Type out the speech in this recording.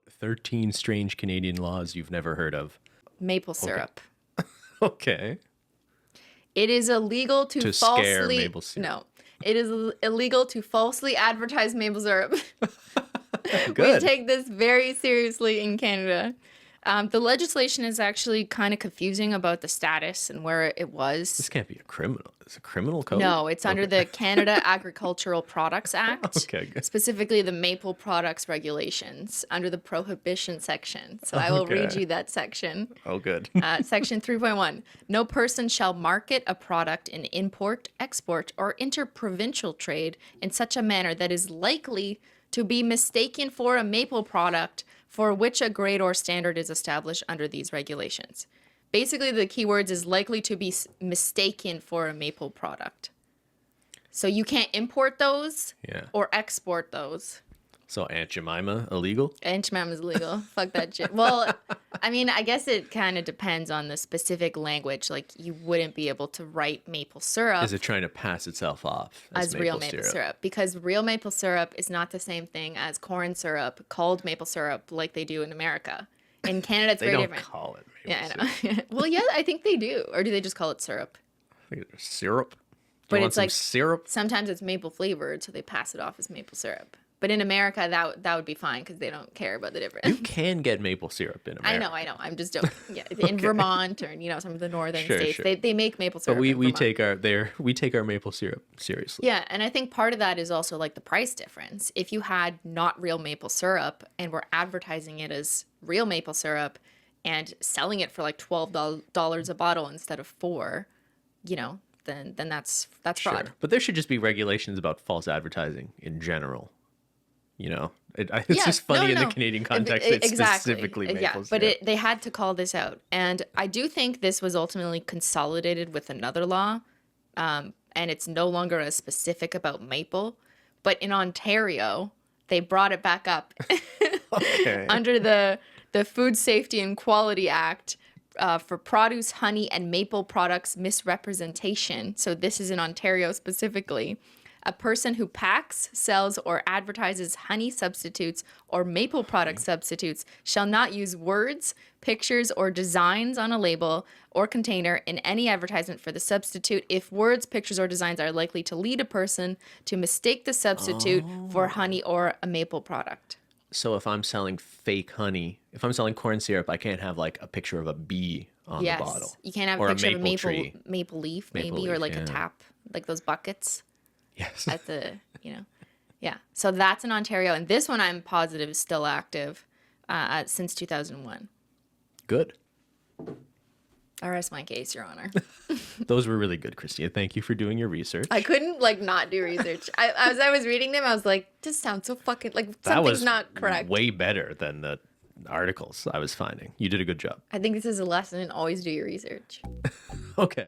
13 strange Canadian laws you've never heard of. Maple syrup. Okay. It is illegal to scare falsely... maple syrup. No. It is illegal to falsely advertise maple syrup. Good. We take this very seriously in Canada. The legislation is actually kind of confusing about the status and where it was. This can't be a criminal. It's a criminal code? No, it's under the Canada Agricultural Products Act. Okay, good. Specifically the maple products regulations under the prohibition section. So I will read you that section. Oh, good. Section 3.1. No person shall market a product in import, export, or interprovincial trade in such a manner that is likely to be mistaken for a maple product for which a grade or standard is established under these regulations. Basically, the keywords is likely to be mistaken for a maple product. So you can't import those or export those. So Aunt Jemima, illegal? Aunt Jemima's illegal. Fuck that shit. Well, I mean, I guess it kind of depends on the specific language. Like, you wouldn't be able to write maple syrup. Is it trying to pass itself off as real maple syrup? Because real maple syrup is not the same thing as corn syrup called maple syrup like they do in America. In Canada, it's very different. They don't call it maple syrup. Yeah, I know. Well, yeah, I think they do. Or do they just call it syrup? I think it's syrup. But it's like syrup. Sometimes it's maple flavored, so they pass it off as maple syrup. But in America, that would be fine because they don't care about the difference. You can get maple syrup in America. I know. I'm just joking. Yeah, in Vermont or some of the northern states, sure. They make maple syrup. But we take our maple syrup seriously. Yeah, and I think part of that is also like the price difference. If you had not real maple syrup and were advertising it as real maple syrup and selling it for like $12 a bottle instead of $4, then that's fraud. Sure. But there should just be regulations about false advertising in general. It's just funny in the Canadian context. It's specifically maple syrup. But they had to call this out. And I do think this was ultimately consolidated with another law. And it's no longer as specific about maple. But in Ontario, they brought it back up under the Food Safety and Quality Act for produce, honey, and maple products misrepresentation. So this is in Ontario specifically. A person who packs, sells, or advertises honey substitutes or maple product substitutes shall not use words, pictures, or designs on a label or container in any advertisement for the substitute if words, pictures, or designs are likely to lead a person to mistake the substitute for honey or a maple product. So if I'm selling fake honey, if I'm selling corn syrup, I can't have like a picture of a bee on the bottle. You can't have a picture of a maple leaf, maybe, or like a tap, like those buckets. Yes. At the, yeah. So that's in Ontario. And this one I'm positive is still active since 2001. Good. I rest my case, Your Honor. Those were really good, Christina. Thank you for doing your research. I couldn't not do research. As I was reading them, I was like, this sounds so fucking something's not correct. Way better than the articles I was finding. You did a good job. I think this is a lesson in always do your research. Okay.